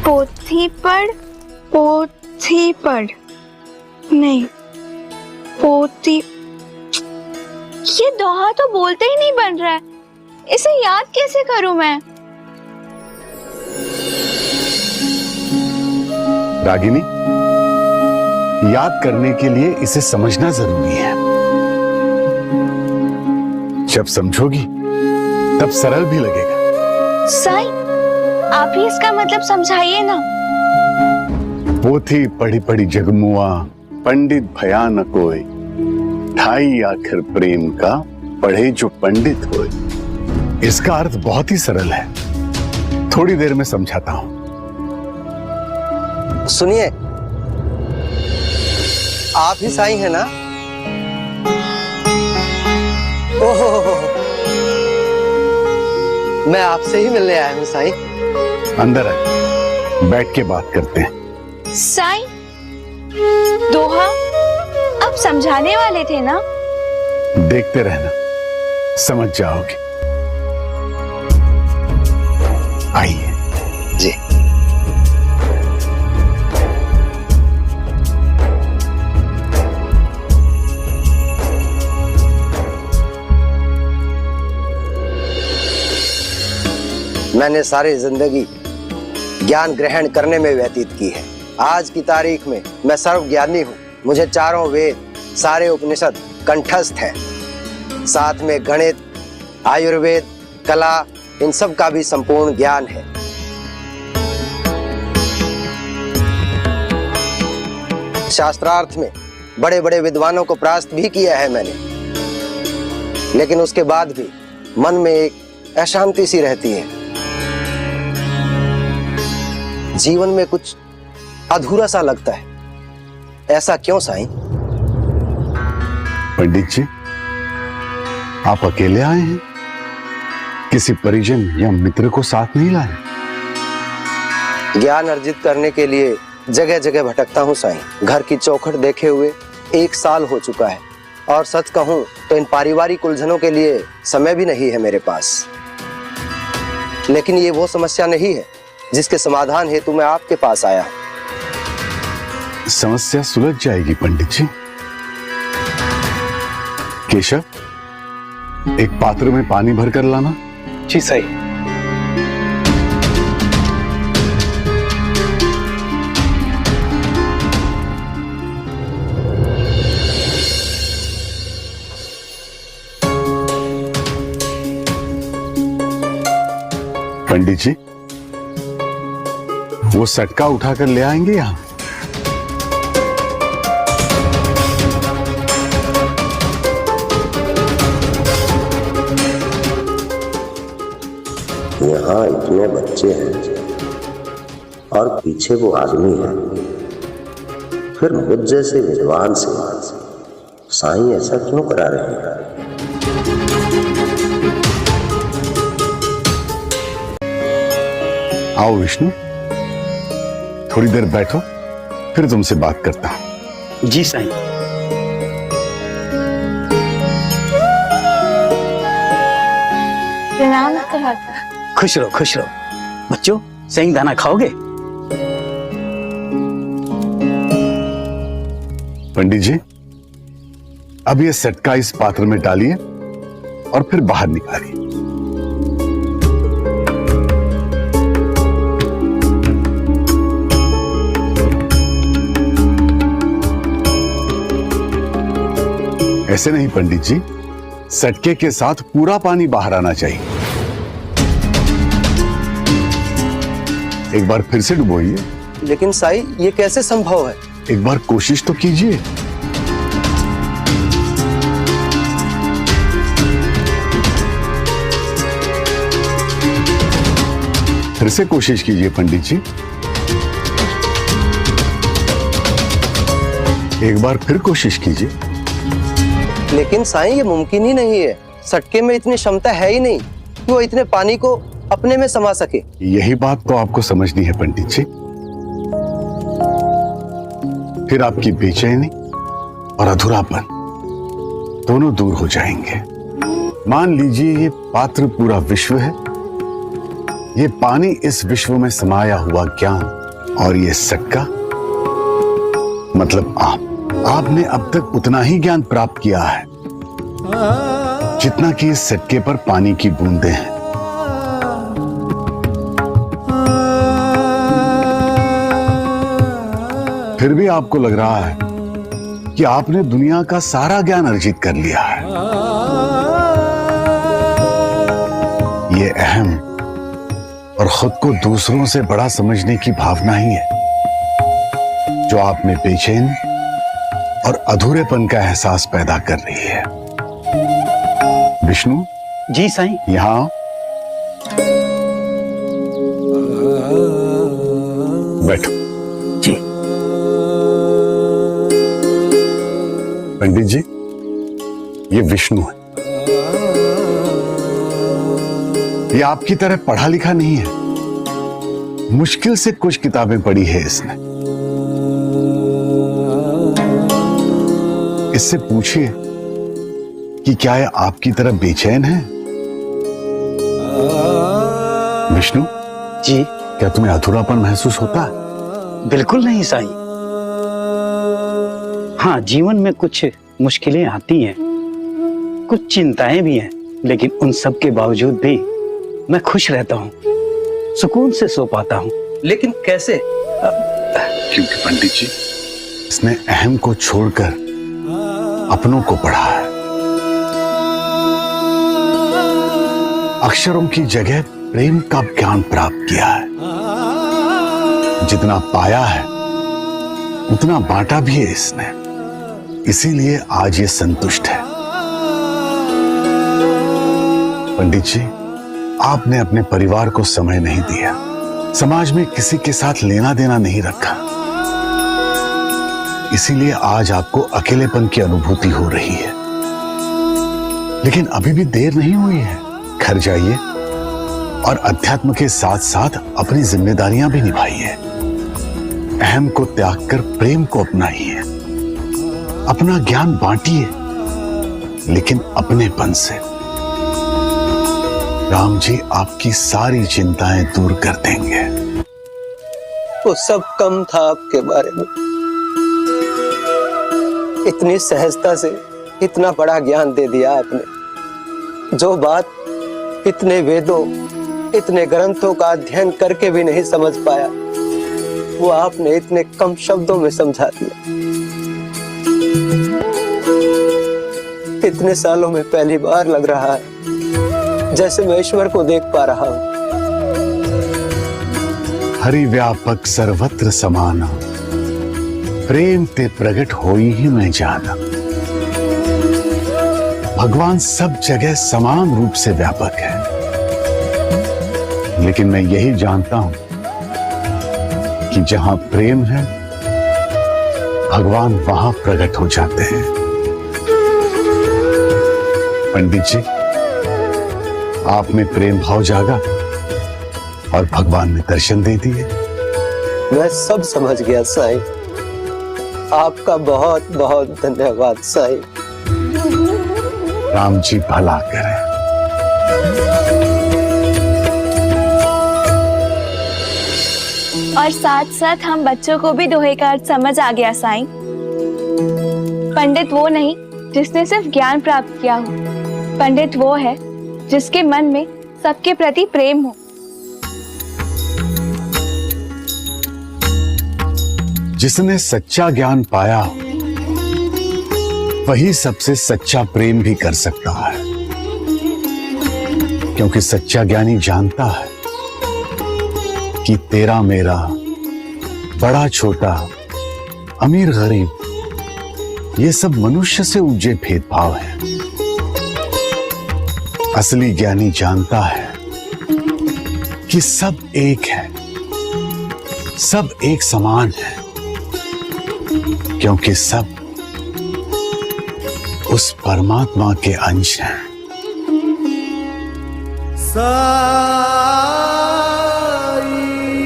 पोथी पढ़ नहीं, पोती। ये दोहा तो बोलते ही नहीं बन रहा है, इसे याद कैसे करूं मैं? रागिनी, याद करने के लिए इसे समझना जरूरी है। जब समझोगी तब सरल भी लगेगा। साईं, आप ही इसका मतलब समझाइए ना। पोथी पढ़ी पढ़ी जगमुआ, पंडित भया न कोई, ढाई आखिर प्रेम का पढ़े जो पंडित होए। इसका अर्थ बहुत ही सरल है, थोड़ी देर में समझाता हूं। सुनिए, आप ही साईं है ना? ओहो, मैं आपसे ही मिलने आया हूँ साईं। अंदर आए, बैठ के बात करते हैं। साईं, दोहा आप समझाने वाले थे ना? देखते रहना, समझ जाओगे। आइए जी। मैंने सारी जिंदगी ज्ञान ग्रहण करने में व्यतीत की है। आज की तारीख में मैं सर्वज्ञानी हूँ। मुझे चारों वेद, सारे उपनिषद कंठस्थ है। साथ में गणित, आयुर्वेद, कला, इन सब का भी संपूर्ण ज्ञान है। शास्त्रार्थ में बड़े बड़े विद्वानों को परास्त भी किया है मैंने, लेकिन उसके बाद भी मन में एक अशांति सी रहती है। जीवन में कुछ अधूरा सा लगता है। ऐसा क्यों साईं? पंडित जी, आप अकेले आए हैं? किसी परिजन या मित्र को साथ नहीं लाए? ज्ञान अर्जित करने के लिए जगह जगह भटकता हूँ साईं। घर की चौखट देखे हुए 1 साल हो चुका है, और सच कहूँ तो इन पारिवारिक उलझनों के लिए समय भी नहीं है मेरे पास। लेकिन ये वो समस्या नहीं है जिसके समाधान हेतु मैं आपके पास आया हूं। समस्या सुलझ जाएगी पंडित जी। केशव, एक पात्र में पानी भरकर लाना। जी साईं। पंडित जी, वो सटका उठाकर ले आएंगे यहां? यहाँ इतने बच्चे हैं और पीछे वो आदमी है, फिर मुझ जैसे विद्वान से साईं ऐसा क्यों करा रहे हैं? आओ विष्णु, थोड़ी देर बैठो, फिर तुमसे बात करता हूं। जी साईं। प्रणाम कहा। खुश रहो, खुश रहो। बच्चों, सेंग दाना खाओगे? पंडित जी, अब ये सटका इस पात्र में डालिए और फिर बाहर निकालिए। ऐसे नहीं पंडित जी, सटके के साथ पूरा पानी बाहर आना चाहिए। एक बार फिर से डुबोइए। लेकिन साईं, ये कैसे संभव है? एक बार कोशिश तो कीजिए। फिर से कोशिश कीजिए पंडित जी। एक बार फिर कोशिश कीजिए। लेकिन साईं, ये मुमकिन ही नहीं है। सटके में इतनी क्षमता है ही नहीं कि वो इतने पानी को अपने में समा सके। यही बात तो आपको समझनी है पंडित जी। फिर आपकी बेचैनी और अधूरापन दोनों दूर हो जाएंगे। मान लीजिए ये पात्र पूरा विश्व है, ये पानी इस विश्व में समाया हुआ ज्ञान और ये सिक्का मतलब आपने अब तक उतना ही ज्ञान प्राप्त किया है जितना कि इस सिक्के पर पानी की बूंदें हैं। फिर भी आपको लग रहा है कि आपने दुनिया का सारा ज्ञान अर्जित कर लिया है। ये अहम और खुद को दूसरों से बड़ा समझने की भावना ही है जो आप में बेचैन और अधूरेपन का एहसास पैदा कर रही है। विष्णु जी साईं। यहां बैठो। जी। पंडित जी, ये विष्णु है। ये आपकी तरह पढ़ा लिखा नहीं है, मुश्किल से कुछ किताबें पढ़ी है इसने। इससे पूछिए कि क्या ये आपकी तरह बेचैन है? विष्णु जी। क्या तुम्हें अधूरापन महसूस होता है? बिल्कुल नहीं साईं। हाँ, जीवन में कुछ मुश्किलें आती हैं, कुछ चिंताएं भी हैं, लेकिन उन सब के बावजूद भी मैं खुश रहता हूँ, सुकून से सो पाता हूँ। लेकिन कैसे? क्योंकि पंडित जी, इसने अहम को छोड़कर अपनों को पढ़ा है। अक्षरों की जगह प्रेम का ज्ञान प्राप्त किया है। जितना पाया है उतना बांटा भी है इसने, इसीलिए आज ये संतुष्ट है। पंडित जी, आपने अपने परिवार को समय नहीं दिया, समाज में किसी के साथ लेना देना नहीं रखा, इसीलिए आज आपको अकेलेपन की अनुभूति हो रही है। लेकिन अभी भी देर नहीं हुई है। घर जाइए और अध्यात्म के साथ साथ अपनी जिम्मेदारियां भी निभाइए। अहम को त्याग कर प्रेम को अपनाइए, अपना ज्ञान बांटिए, लेकिन अपनेपन से। राम जी आपकी सारी चिंताएं दूर कर देंगे। वो सब कम था आपके बारे में। इतनी सहजता से इतना बड़ा ज्ञान दे दिया आपने। जो बात इतने वेदों, इतने ग्रंथों का अध्ययन करके भी नहीं समझ पाया, वो आपने इतने कम शब्दों में समझा दिया। इतने सालों में पहली बार लग रहा है जैसे मैं ईश्वर को देख पा रहा हूं। हरि व्यापक सर्वत्र समाना, प्रेम ते प्रगट होई ही मैं जाना। भगवान सब जगह समान रूप से व्यापक है, लेकिन मैं यही जानता हूं कि जहां प्रेम है भगवान वहां प्रकट हो जाते हैं। पंडित जी, आप में प्रेम भाव जागा और भगवान ने दर्शन दे दिए। मैं सब समझ गया साईं। आपका बहुत बहुत धन्यवाद साईं। राम जी भला करें। और साथ साथ हम बच्चों को भी दोहे का अर्थ समझ आ गया साईं। पंडित वो नहीं जिसने सिर्फ ज्ञान प्राप्त किया हो, पंडित वो है जिसके मन में सबके प्रति प्रेम हो। जिसने सच्चा ज्ञान पाया हो, वही सबसे सच्चा प्रेम भी कर सकता है, क्योंकि सच्चा ज्ञानी जानता है कि तेरा मेरा, बड़ा छोटा, अमीर गरीब, ये सब मनुष्य से उपजे भेदभाव है। असली ज्ञानी जानता है कि सब एक है, सब एक समान है, क्योंकि सब उस परमात्मा के अंश हैं।